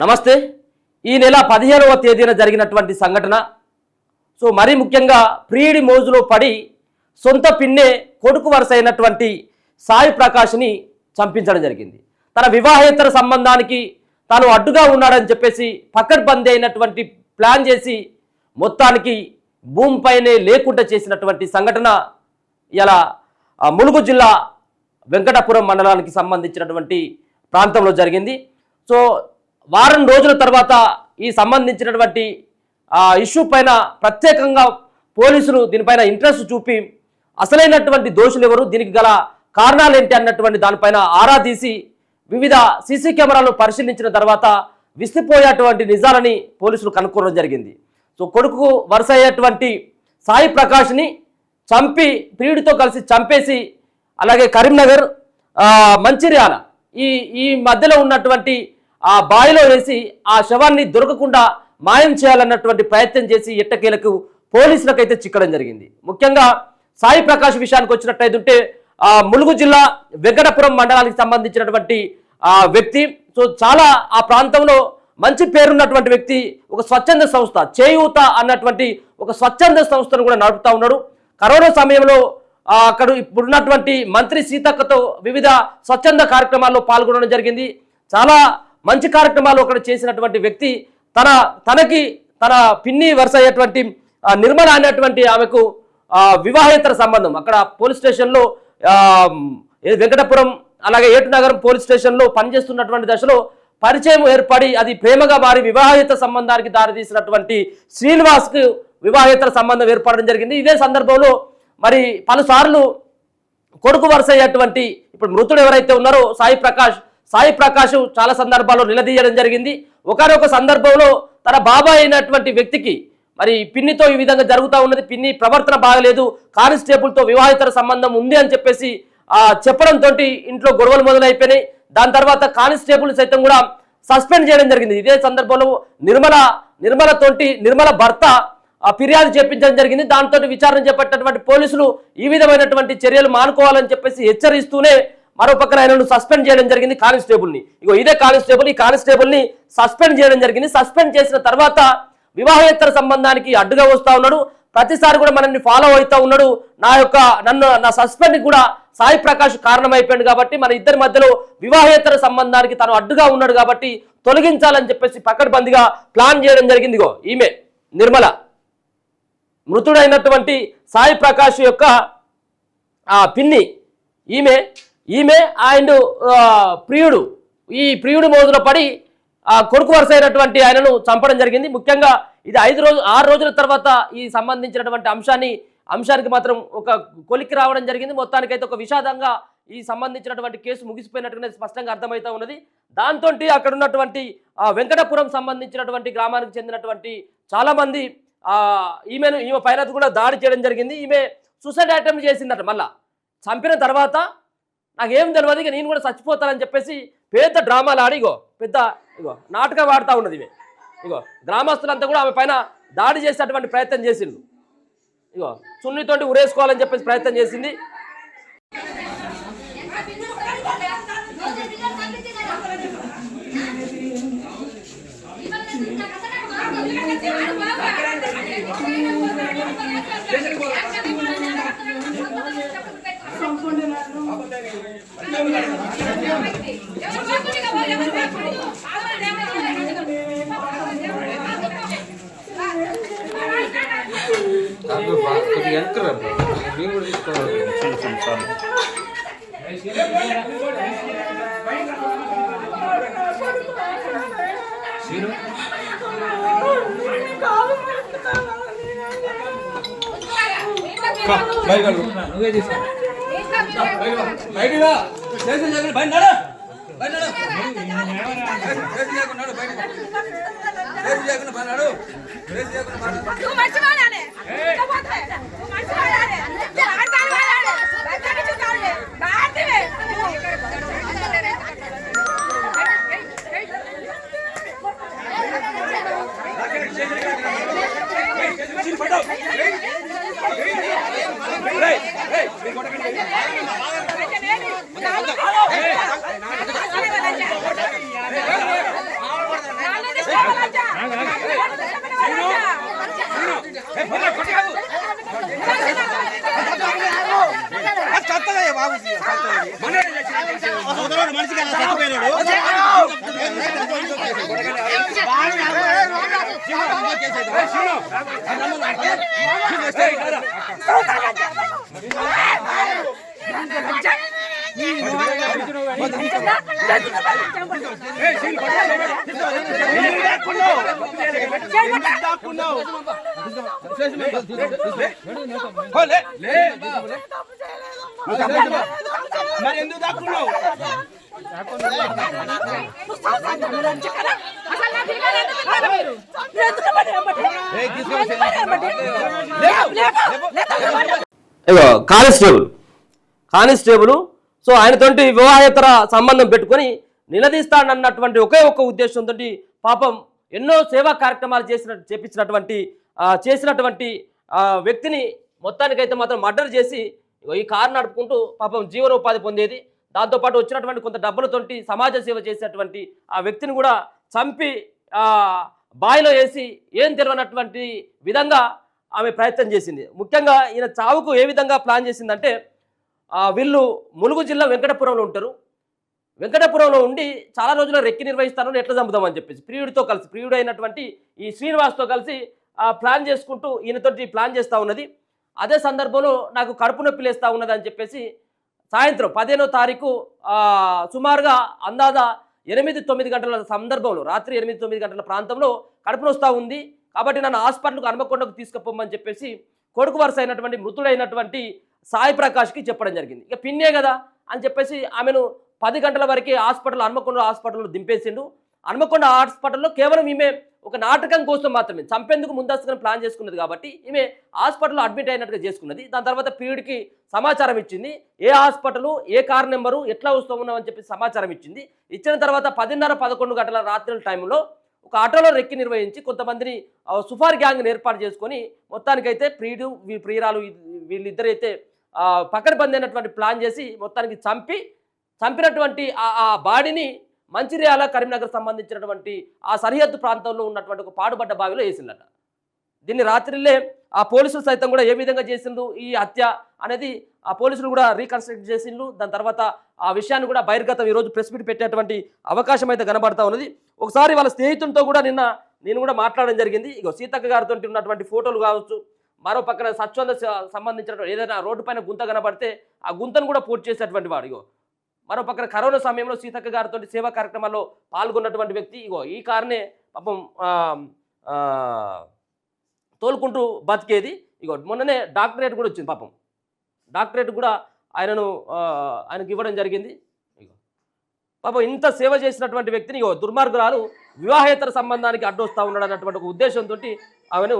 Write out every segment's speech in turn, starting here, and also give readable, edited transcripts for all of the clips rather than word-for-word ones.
నమస్తే. ఈ నెల 15వ తేదీన జరిగినటువంటి సంఘటన. సో మరీ ముఖ్యంగా ప్రియుడి మోజులో పడి సొంత పిన్నే కొడుకు వరుస అయినటువంటి సాయి ప్రకాష్ని చంపించడం జరిగింది. తన వివాహేతర సంబంధానికి తాను అడ్డుగా ఉన్నాడని చెప్పేసి పకడ్బందీ అయినటువంటి ప్లాన్ చేసి మొత్తానికి భూమిపైనే లేకుండా చేసినటువంటి సంఘటన ఇలా ములుగు జిల్లా వెంకటాపురం మండలానికి సంబంధించినటువంటి ప్రాంతంలో జరిగింది. సో వారం రోజుల తర్వాత ఈ సంబంధించినటువంటి ఇష్యూ పైన ప్రత్యేకంగా పోలీసులు దీనిపైన ఇంట్రెస్ట్ చూపి అసలైనటువంటి దోషులు ఎవరు, దీనికి గల కారణాలు ఏంటి అన్నటువంటి దానిపైన ఆరా తీసి వివిధ సీసీ కెమెరాలు పరిశీలించిన తర్వాత విసిపోయేటువంటి నిజాలని పోలీసులు కనుక్కోవడం జరిగింది. సో కొడుకు వరుస అయ్యేటువంటి సాయి ప్రకాష్ని చంపి ప్రియుడితో కలిసి చంపేసి అలాగే కరీంనగర్ మంచిర్యాల ఈ మధ్యలో ఉన్నటువంటి ఆ బావిలో వేసి ఆ శవాన్ని దొరకకుండా మాయం చేయాలన్నటువంటి ప్రయత్నం చేసి ఎట్టకేలకు పోలీసులకైతే చిక్కడం జరిగింది. ముఖ్యంగా సాయి ప్రకాష్ విషయానికి వచ్చినట్టయితే ములుగు జిల్లా వెంకటపురం మండలానికి సంబంధించినటువంటి వ్యక్తి. సో చాలా ఆ ప్రాంతంలో మంచి పేరున్నటువంటి వ్యక్తి. ఒక స్వచ్ఛంద సంస్థ చేయూత అన్నటువంటి ఒక స్వచ్ఛంద సంస్థను కూడా నడుపుతా ఉన్నాడు. కరోనా సమయంలో అక్కడ ఇప్పుడున్నటువంటి మంత్రి సీతక్కతో వివిధ స్వచ్ఛంద కార్యక్రమాల్లో పాల్గొనడం జరిగింది. చాలా మంచి కార్యక్రమాలు అక్కడ చేసినటువంటి వ్యక్తి. తనకి తన పిన్ని వరుస అయ్యేటువంటి నిర్మల అనేటువంటి ఆమెకు వివాహేతర సంబంధం అక్కడ పోలీస్ స్టేషన్లో వెంకటపురం అలాగే ఏటునగరం పోలీస్ స్టేషన్లో పనిచేస్తున్నటువంటి దశలో పరిచయం ఏర్పడి అది ప్రేమగా మారి వివాహేతర సంబంధానికి దారితీసినటువంటి శ్రీనివాస్కు వివాహేతర సంబంధం ఏర్పడడం జరిగింది. ఇదే సందర్భంలో మరి పలుసార్లు కొడుకు వరుస అయ్యేటువంటి ఇప్పుడు మృతుడు ఎవరైతే ఉన్నారో సాయి ప్రకాష్ చాలా సందర్భాల్లో నిలదీయడం జరిగింది. ఒకనొక సందర్భంలో తన బాబాయ్ అయినటువంటి వ్యక్తికి మరి పిన్నితో ఈ విధంగా జరుగుతూ ఉన్నది, పిన్ని ప్రవర్తన బాగలేదు, కానిస్టేబుల్తో వివాహేతర సంబంధం ఉంది అని చెప్పేసి చెప్పడంతో ఇంట్లో గొడవలు మొదలైపోయినాయి. దాని తర్వాత కానిస్టేబుల్ సైతం కూడా సస్పెండ్ చేయడం జరిగింది. ఇదే సందర్భంలో నిర్మల భర్త ఫిర్యాదు చేపించడం జరిగింది. దాంతో విచారణ చేపట్టినటువంటి పోలీసులు ఈ విధమైనటువంటి చర్యలు మానుకోవాలని చెప్పేసి హెచ్చరిస్తూనే మరో పక్కన ఆయనను సస్పెండ్ చేయడం జరిగింది. కానిస్టేబుల్ని ఇదే కానిస్టేబుల్ ఈ కానిస్టేబుల్ని సస్పెండ్ చేయడం జరిగింది. సస్పెండ్ చేసిన తర్వాత వివాహేతర సంబంధానికి అడ్డుగా వస్తూ ఉన్నాడు. ప్రతిసారి కూడా మనల్ని ఫాలో అవుతూ ఉన్నాడు. నా సస్పెండ్ కూడా సాయి ప్రకాష్ కారణమైపోయాడు కాబట్టి మన ఇద్దరి మధ్యలో వివాహేతర సంబంధానికి తను అడ్డుగా ఉన్నాడు కాబట్టి తొలగించాలని చెప్పేసి పకడ్బందీగా ప్లాన్ చేయడం జరిగింది. ఈమె నిర్మల మృతుడైనటువంటి సాయి ప్రకాష్ యొక్క పిన్ని ఈమె ఆయన ప్రియుడు ఈ ప్రియుడి మోజులో పడి కొడుకు వరుస అయినటువంటి ఆయనను చంపడం జరిగింది. ముఖ్యంగా ఇది 6 రోజుల తర్వాత ఈ సంబంధించినటువంటి అంశానికి మాత్రం ఒక కొలిక్కి రావడం జరిగింది. మొత్తానికైతే ఒక విషాదంగా ఈ సంబంధించినటువంటి కేసు ముగిసిపోయినట్టుగా స్పష్టంగా అర్థమవుతూ ఉన్నది. దాంతో అక్కడ ఉన్నటువంటి వెంకటపురం సంబంధించినటువంటి గ్రామానికి చెందినటువంటి చాలా మంది ఈమె పైన కూడా దాడి చేయడం జరిగింది. ఈమె సూసైడ్ అటెంప్ట్ చేసిందట. మళ్ళా చంపిన తర్వాత నాకేం తెలియదు, ఇక నేను కూడా చచ్చిపోతానని చెప్పేసి పెద్ద డ్రామాలు ఆడి పెద్ద నాటకం ఆడుతూ ఉన్నది. గ్రామస్తులంతా కూడా ఆమె పైన దాడి చేసేటువంటి ప్రయత్నం చేసిండు. చున్నీతోటి ఉరేసుకోవాలని చెప్పేసి ప్రయత్నం చేసింది. మరి ఎందుకు దాక్కున్నావు? కానిస్టేబుల్ సో ఆయనతోటి వివాహేతర సంబంధం పెట్టుకొని నిలదీస్తాడన్నటువంటి ఒకే ఒక్క ఉద్దేశంతో పాపం ఎన్నో సేవా కార్యక్రమాలు చేసినటువంటి వ్యక్తిని మొత్తానికైతే మాత్రం మర్డర్ చేసి ఈ కారు నడుపుకుంటూ పాపం జీవనోపాధి పొందేది. దాంతోపాటు వచ్చినటువంటి కొంత డబ్బులతోటి సమాజ సేవ చేసేటువంటి ఆ వ్యక్తిని కూడా చంపి బావిలో వేసి ఏం తెరవనటువంటి విధంగా ఆమె ప్రయత్నం చేసింది. ముఖ్యంగా ఈయన చావుకు ఏ విధంగా ప్లాన్ చేసిందంటే వీళ్ళు ములుగు జిల్లా వెంకటపురంలో ఉంటారు. వెంకటపురంలో ఉండి చాలా రోజులు రెక్కి నిర్వహిస్తాను ఎట్లా చంపుదామని చెప్పేసి ప్రియుడు అయినటువంటి ఈ శ్రీనివాస్తో కలిసి ప్లాన్ చేసుకుంటూ ఈయనతోటి ప్లాన్ చేస్తూ ఉన్నది. అదే సందర్భంలో నాకు కడుపు నొప్పి లేస్తూ ఉన్నది అని చెప్పేసి సాయంత్రం 15వ తారీఖు సుమారుగా అందాజా 8-9 గంటల సందర్భంలో రాత్రి 8-9 గంటల ప్రాంతంలో కడుపు నొస్తూ ఉంది కాబట్టి నన్ను హాస్పిటల్కు హన్మకొండకు తీసుకుపోమని చెప్పేసి కొడుకు వరుస అయినటువంటి మృతుడైనటువంటి సాయి ప్రకాష్కి చెప్పడం జరిగింది. ఇక పిన్నే కదా అని చెప్పేసి ఆమెను 10 గంటల వరకే హన్మకొండ హాస్పిటల్లో దింపేసిండు. హన్మకొండ హాస్పిటల్లో కేవలం ఈమె ఒక నాటకం కోసం మాత్రమే చంపేందుకు ముందస్తుగా ప్లాన్ చేసుకున్నది కాబట్టి ఈమె హాస్పిటల్లో అడ్మిట్ అయినట్టుగా చేసుకున్నది. దాని తర్వాత ప్రియుడికి సమాచారం ఇచ్చింది. ఏ హాస్పిటల్, ఏ కార్ నెంబరు, ఎట్లా వస్తూ ఉన్నామని చెప్పి సమాచారం ఇచ్చింది. ఇచ్చిన తర్వాత 10:30-11 గంటల రాత్రి టైంలో ఒక ఆటోలో రెక్కి నిర్వహించి కొంతమందిని సుఫార్ గ్యాంగ్ని ఏర్పాటు చేసుకొని మొత్తానికైతే ప్రియురాలు వీళ్ళిద్దరైతే పకడ్బందీ అయినటువంటి ప్లాన్ చేసి మొత్తానికి చంపినటువంటి ఆ బాడీని మంచిర్యాల కరీంనగర్ సంబంధించినటువంటి ఆ సరిహద్దు ప్రాంతంలో ఉన్నటువంటి ఒక పాడుబడ్డ బావిలో వేసిందట. దీన్ని రాత్రిలే ఆ పోలీసులు సైతం కూడా ఏ విధంగా చేసిండ్రు ఈ హత్య అనేది ఆ పోలీసులు కూడా రీకన్స్ట్రక్ట్ చేసిండ్రు. దాని తర్వాత ఆ విషయాన్ని కూడా బహిర్గతం ఈరోజు ప్రెస్ మీట్ పెట్టేటువంటి అవకాశం అయితే కనబడతా ఉన్నది. ఒకసారి వాళ్ళ స్నేహితులతో కూడా నేను కూడా మాట్లాడడం జరిగింది. ఇగో సీతక్క గారితో ఉన్నటువంటి ఫోటోలు కావచ్చు, మరో పక్కన స్వచ్ఛంద సంబంధించిన ఏదైనా రోడ్డు పైన గుంత కనబడితే ఆ గుంతను కూడా పూర్తి చేసేటువంటి వాడు. ఇగో మరో పక్కన కరోనా సమయంలో సీతక్క గారితో సేవా కార్యక్రమాల్లో పాల్గొన్నటువంటి వ్యక్తి. ఇగో ఈ కారునే పాపం తోలుకుంటూ బతికేది. ఇగో మొన్ననే డాక్టరేట్ కూడా వచ్చింది. పాపం డాక్టరేట్ కూడా ఆయనకు ఇవ్వడం జరిగింది. ఇగో పాపం ఇంత సేవ చేసినటువంటి వ్యక్తిని ఇగో దుర్మార్గురాలు వివాహేతర సంబంధానికి అడ్డొస్తా ఉన్నాడు అన్నటువంటి ఒక ఉద్దేశంతో ఆమెను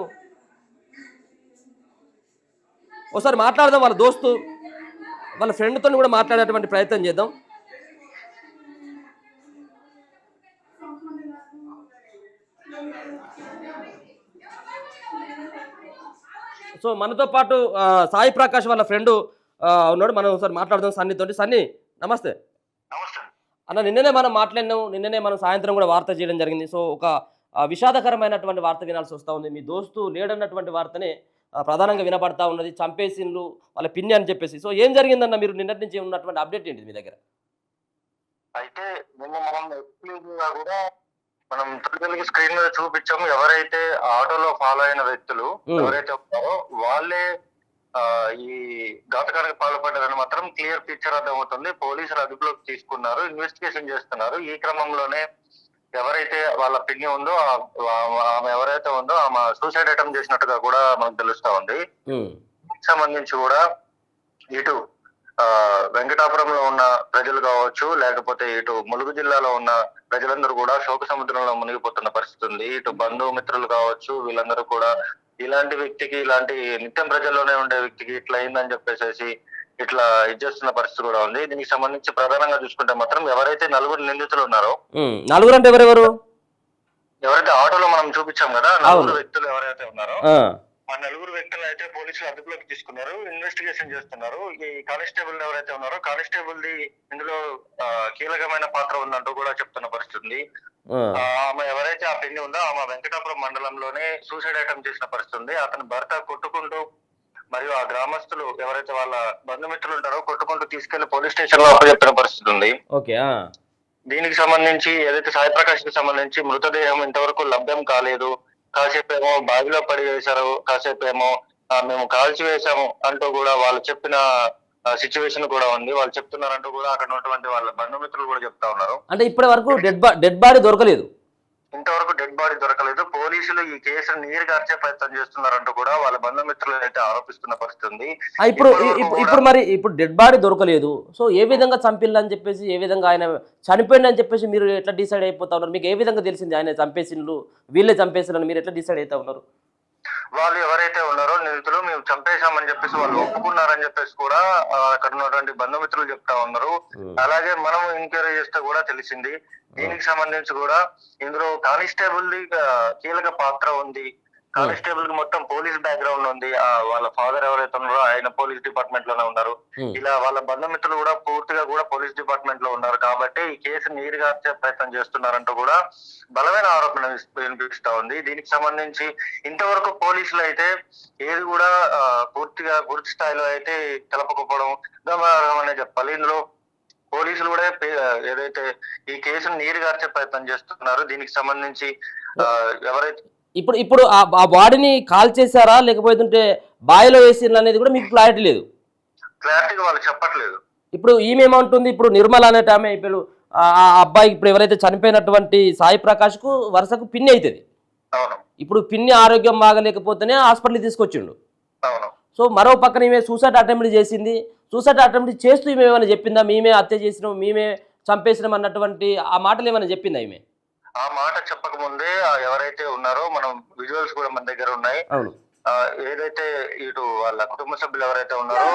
ఒకసారి మాట్లాడదాం. వాళ్ళ దోస్తు వాళ్ళ ఫ్రెండ్తో కూడా మాట్లాడేటువంటి ప్రయత్నం చేద్దాం. సో మనతో పాటు సాయి ప్రకాష్ వాళ్ళ ఫ్రెండ్ ఉన్నాడు. మనం ఒకసారి మాట్లాడదాం సన్నీతోటి. సన్నీ నమస్తే అన్న. నిన్ననే మనం మాట్లాడినాం. నిన్ననే మనం సాయంత్రం కూడా వార్త చేయడం జరిగింది. సో ఒక విషాదకరమైనటువంటి వార్త వినాల్సి వస్తూ ఉంది. మీ దోస్తు లేడన్నటువంటి వార్తనే ప్రధానంగా వినపడతా ఉన్నది. చంపేసిండ్రు వాళ్ళ పిన్ని అని చెప్పేసి. సో ఏం జరిగిందన్న, మీరు నిన్నటి నుంచి ఉన్నటువంటి అప్డేట్ ఏంటి మీ దగ్గర? అయితే నిన్న మనం స్క్రీన్ మీద చూపించాము. ఎవరైతే ఆటోలో ఫాలో అయిన వ్యక్తులు ఎవరైతే ఉన్నారో వాళ్ళే ఈ ఘాతకానికి పాల్పడ్డారని మాత్రం క్లియర్ పిక్చర్ అర్థమవుతుంది. పోలీసులు అదుపులోకి తీసుకున్నారు, ఇన్వెస్టిగేషన్ చేస్తున్నారు. ఈ క్రమంలోనే ఎవరైతే వాళ్ళ పిన్ని ఉందో ఆమె ఎవరైతే ఉందో ఆమె సూసైడ్ అటెంప్ట్ చేసినట్టుగా కూడా మనకు తెలుస్తా ఉంది. సంబంధించి కూడా ఇటు వెంకటాపురంలో ఉన్న ప్రజలు కావచ్చు, లేకపోతే ఇటు ములుగు జిల్లాలో ఉన్న ప్రజలందరూ కూడా శోక సముద్రంలో మునిగిపోతున్న పరిస్థితి ఉంది. ఇటు బంధుమిత్రులు కావచ్చు, వీళ్ళందరూ కూడా ఇలాంటి వ్యక్తికి, ఇలాంటి నిత్యం ప్రజల్లోనే ఉండే వ్యక్తికి ఇట్లా అయిందని చెప్పేసి ఇట్లా ఇచ్చేస్తున్న పరిస్థితి కూడా ఉంది. దీనికి సంబంధించి ప్రధానంగా చూసుకుంటే మాత్రం ఎవరైతే 4 నిందితులు ఉన్నారో, 4 అంటే ఎవరెవరు? ఎవరైతే ఆటోలో మనం చూపించాం కదా, 4 వ్యక్తులు ఎవరైతే ఉన్నారో ఆ 4 వ్యక్తులు అయితే పోలీసులు అదుపులోకి తీసుకున్నారు, ఇన్వెస్టిగేషన్ చేస్తున్నారు. ఈ కానిస్టేబుల్ ఎవరైతే ఉన్నారో కానిస్టేబుల్ ది ఇందులో కీలకమైన పాత్ర ఉందంటూ కూడా చెప్తున్న పరిస్థితి ఉంది. ఆమె ఎవరైతే ఆ పిన్ని ఉందో ఆమె వెంకటాపురం మండలంలోనే సూసైడ్ అటెంప్ట్ చేసిన పరిస్థితి ఉంది. అతని భర్త కొట్టుకుంటూ మరియు ఆ గ్రామస్తులు ఎవరైతే వాళ్ళ బంధుమిత్రులు ఉంటారో కొట్టుకుంటూ తీసుకెళ్లి పోలీస్ స్టేషన్ లో అప్పచెప్పిన పరిస్థితి ఉంది. ఓకే. దీనికి సంబంధించి ఏదైతే సాయి ప్రకాష్ కి సంబంధించి మృతదేహం ఇంతవరకు లభ్యం కాలేదు. కాసేపు ఏమో బావిలో పడి వేశారు, కాసేపు ఏమో మేము కాల్చి వేశాము అంటూ కూడా వాళ్ళు చెప్పిన సిచ్యువేషన్ కూడా ఉంది. వాళ్ళు చెప్తున్నారంటూ కూడా అక్కడ ఉన్నటువంటి వాళ్ళ బంధుమిత్రులు కూడా చెప్తా ఉన్నారు. అంటే ఇప్పటి వరకు డెడ్ బాడీ దొరకలేదు, ఇంతవరకు డెడ్ బాడీ దొరకలేదు. పోలీసులు ఈ కేసును నీరు గార్చే ప్రయత్నం చేస్తున్నారంటూ కూడా వాళ్ళ బంధుమిత్రులు అయితే ఆరోపిస్తున్న పరిస్థితి ఉంది. ఇప్పుడు డెడ్ బాడీ దొరకలేదు, సో ఏ విధంగా చంపిల్లని చెప్పేసి, ఏ విధంగా ఆయన చనిపోయిందని చెప్పేసి మీరు ఎట్లా డిసైడ్ అయిపోతా ఉన్నారు? మీకు ఏ విధంగా తెలిసింది ఆయన చంపేసిండ్రు, వీళ్ళే చంపేసిండ్రు మీరు ఎట్లా డిసైడ్ అవుతా ఉన్నారు? వాళ్ళు ఎవరైతే ఉన్నారో నిందితులు మేము చంపేశామని చెప్పేసి వాళ్ళు ఒప్పుకున్నారని చెప్పేసి కూడా అక్కడ ఉన్నటువంటి బంధుమిత్రులు చెప్తా ఉన్నారు. అలాగే మనం ఎంక్వైరీ చేస్తే కూడా తెలిసింది. దీనికి సంబంధించి కూడా ఇందులో కానిస్టేబుల్ ది కీలక పాత్ర ఉంది. కానిస్టేబుల్ కి మొత్తం పోలీస్ బ్యాక్గ్రౌండ్ ఉంది. వాళ్ళ ఫాదర్ ఎవరైతే ఉన్నారో ఆయన పోలీస్ డిపార్ట్మెంట్ లోనే ఉన్నారు. ఇలా వాళ్ళ బంధుమిత్రులు కూడా పూర్తిగా కూడా పోలీస్ డిపార్ట్మెంట్ లో ఉన్నారు. కాబట్టి ఈ కేసు నీరుగార్చే ప్రయత్నం చేస్తున్నారంటూ కూడా బలమైన ఆరోపణ వినిపిస్తా ఉంది. దీనికి సంబంధించి ఇంతవరకు పోలీసులు అయితే ఏది కూడా పూర్తిగా పూర్తి స్థాయిలో అయితే తెలపకపోవడం గమనార్హం అనే చెప్పాలి. ఇందులో పోలీసులు కూడా ఏదైతే ఈ కేసును నీరుగార్చే ప్రయత్నం చేస్తున్నారు. దీనికి సంబంధించి ఎవరైతే ఇప్పుడు ఆ బాడీని కాల్ చేశారా లేకపోతే బావిలో వేసిర్రు అనేది కూడా మీకు క్లారిటీ లేదు, క్లారిటీగా వాళ్ళు చెప్పట్లేదు. ఇప్పుడు ఈమె ఏమంటుంది, ఇప్పుడు నిర్మల అనేట ఆమె ఇప్పుడు ఆ అబ్బాయి ఇప్పుడు ఎవరైతే చనిపోయినటువంటి సాయి ప్రకాష్ కు వరుసకు పిన్ని అవుతుంది. ఇప్పుడు పిన్ని ఆరోగ్యం బాగలేకపోతేనే హాస్పిటల్కి తీసుకొచ్చిండు. సో మరో పక్కన ఈమె సూసైడ్ అటెంప్ట్ చేసింది. సూసైడ్ అటెంప్ట్ చేస్తూ ఈమె ఏమైనా చెప్పిందా, మేమే హత్య చేసినాం, మేమే చంపేసినాం అన్నటువంటి ఆ మాటలు ఏమైనా చెప్పిందా ఈమె? ఆ మాట చెప్పక ముందే ఎవరైతే ఉన్నారో మనం విజువల్స్ కూడా మన దగ్గర ఉన్నాయి. ఏదైతే ఇటు వాళ్ళ కుటుంబ సభ్యులు ఎవరైతే ఉన్నారో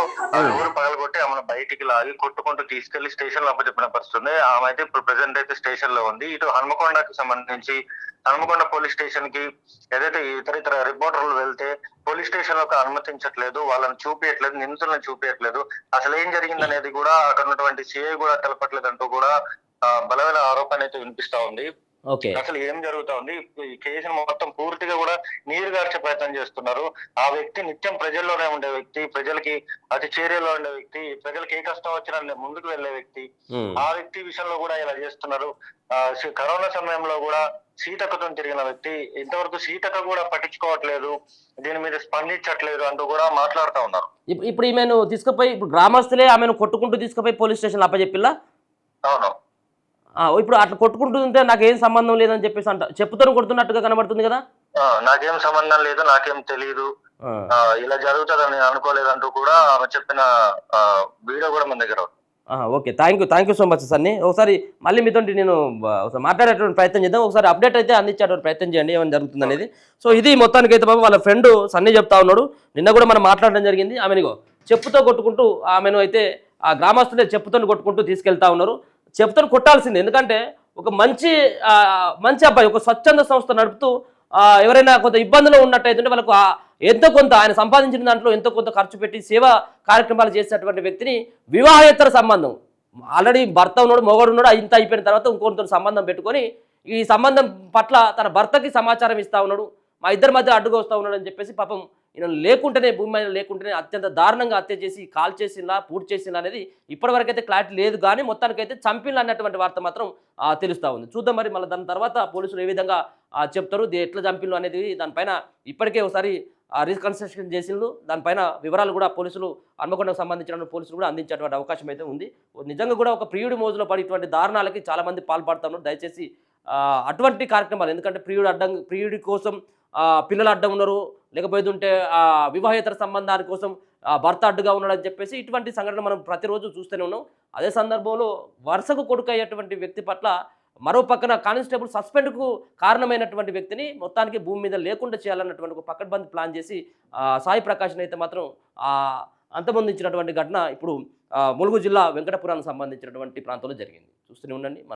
ఊరు పగలగొట్టి ఆమెను బయటికి లాగి కొట్టుకుంటూ తీసుకెళ్లి స్టేషన్ లో అప్పచెప్పిన పరిస్థితుంది. ఆమె అయితే ఇప్పుడు ప్రెసెంట్ అయితే స్టేషన్ లో ఉంది. ఇటు హన్మకొండకి సంబంధించి హన్మకొండ పోలీస్ స్టేషన్ కి ఏదైతే ఇతర రిపోర్టర్లు వెళ్తే పోలీస్ స్టేషన్ లోకి అనుమతించట్లేదు, వాళ్ళని చూపించట్లేదు, నిందితులను చూపించట్లేదు. అసలు ఏం జరిగిందనేది కూడా అక్కడ ఉన్నటువంటి సిఐ కూడా తెలపట్లేదు అంటూ కూడా బలమైన ఆరోపణ అయితే వినిపిస్తా ఉంది. అసలు ఏం జరుగుతా ఉంది, ఈ కేసును మొత్తం పూర్తిగా కూడా నీరుగార్చే ప్రయత్నం చేస్తున్నారు. ఆ వ్యక్తి నిత్యం ప్రజల్లోనే ఉండే వ్యక్తి, ప్రజలకి అతి చేరువలో ఉండే వ్యక్తి, ప్రజలకు ఏ కష్టం వచ్చినా ముందుకు వెళ్లే వ్యక్తి. ఆ వ్యక్తి విషయంలో కూడా ఇలా చేస్తున్నారు. కరోనా సమయంలో కూడా సీతక్కతో తిరిగిన వ్యక్తి ఇంతవరకు సీతక్క కూడా పట్టించుకోవట్లేదు, దీని మీద స్పందించట్లేదు అంటూ కూడా మాట్లాడుతూ ఉన్నారు. ఇప్పుడు ఈమెను తీసుకుపోయి ఇప్పుడు గ్రామస్తులే ఆమెను కొట్టుకుంటూ తీసుకుపోయి పోలీస్ స్టేషన్ అప్పచెప్పిల్లా? అవును. ఇప్పుడు అట్లా కొట్టుకుంటుంటే నాకేం సంబంధం లేదని చెప్పేసి చెప్పుతాను కొడుతున్నట్టుగా కనబడుతుంది కదా. నాకేం సంబంధం లేదు, నాకేం తెలియదు, ఇలా జరుగుతుందని అనుకోలేదంటూ కూడా ఆమె చెప్పిన వీడియో కూడా మన దగ్గర. Okay, thank you so much Sunny. ఒకసారి మళ్ళీ మీతో నేను మాట్లాడేటువంటి ప్రయత్నం చేద్దాం. ఒకసారి అప్డేట్ అయితే అందించేటువంటి ప్రయత్నం చేయండి ఏమైనా జరుగుతుంది అనేది. సో ఇది మొత్తానికి అయితే బాబు వాళ్ళ ఫ్రెండ్ సన్నీ చెప్తా ఉన్నాడు. నిన్న కూడా మనం మాట్లాడడం జరిగింది. ఆమెను చెప్పుతో కొట్టుకుంటూ ఆమెను అయితే ఆ గ్రామస్తులే చెప్పుతో కొట్టుకుంటూ తీసుకెళ్తా ఉన్నారు. చెప్తాను కొట్టాల్సింది, ఎందుకంటే ఒక మంచి అబ్బాయి ఒక స్వచ్ఛంద సంస్థ నడుపుతూ ఎవరైనా కొంత ఇబ్బందిలో ఉన్నట్టయితే వాళ్ళకు ఎంతో కొంత ఆయన సంపాదించిన దాంట్లో ఎంతో కొంత ఖర్చు పెట్టి సేవా కార్యక్రమాలు చేసేటువంటి వ్యక్తిని వివాహేతర సంబంధం ఆల్రెడీ భర్త ఉన్నాడు, మొగడు ఉన్నాడు, ఇంత అయిపోయిన తర్వాత ఇంకొంత సంబంధం పెట్టుకొని ఈ సంబంధం పట్ల తన భర్తకి సమాచారం ఇస్తా ఉన్నాడు, మా ఇద్దరి మధ్య అడ్డుగా వస్తూ ఉన్నాడు అని చెప్పేసి పాపం ఈయన లేకుంటేనే భూమి మీద లేకుంటేనే అత్యంత దారుణంగా హత్య చేసి కాల్ చేసిందా పూర్తి చేసిందా అనేది ఇప్పటివరకైతే క్లారిటీ లేదు. కానీ మొత్తానికైతే చంపిల్లా అన్నటువంటి వార్త మాత్రం తెలుస్తూ ఉంది. చూద్దాం మరి మళ్ళీ దాని తర్వాత పోలీసులు ఏ విధంగా చెప్తారు, ఎట్లా చంపిల్లు అనేది దానిపైన ఇప్పటికే ఒకసారి రీకన్స్ట్రక్షన్ చేసిండ్రు. దానిపైన వివరాలు కూడా పోలీసులు హన్మకొండకు సంబంధించిన పోలీసులు కూడా అందించేటువంటి అవకాశం అయితే ఉంది. నిజంగా కూడా ఒక ప్రియుడి మోజులో పడి ఇటువంటి దారుణాలకి చాలామంది పాల్పడుతున్నారు. దయచేసి అటువంటి కార్యక్రమాలు, ఎందుకంటే ప్రియుడి కోసం పిల్లలు అడ్డం ఉన్నారు, లేకపోతే వివాహేతర సంబంధాల కోసం భర్త అడ్డుగా ఉన్నాడని చెప్పేసి ఇటువంటి సంఘటన మనం ప్రతిరోజు చూస్తూనే ఉన్నాం. అదే సందర్భంలో వరుసకు కొడుకు అయ్యేటువంటి వ్యక్తి పట్ల మరో పక్కన కానిస్టేబుల్ సస్పెండ్కు కారణమైనటువంటి వ్యక్తిని మొత్తానికి భూమి మీద లేకుండా చేయాలన్నటువంటి ఒక పకడ్బందీ ప్లాన్ చేసి సాయి ప్రకాష్ని అయితే మాత్రం అంతమొందించినటువంటి ఘటన ఇప్పుడు ములుగు జిల్లా వెంకటపురానికి సంబంధించినటువంటి ప్రాంతంలో జరిగింది. చూస్తూనే ఉండండి.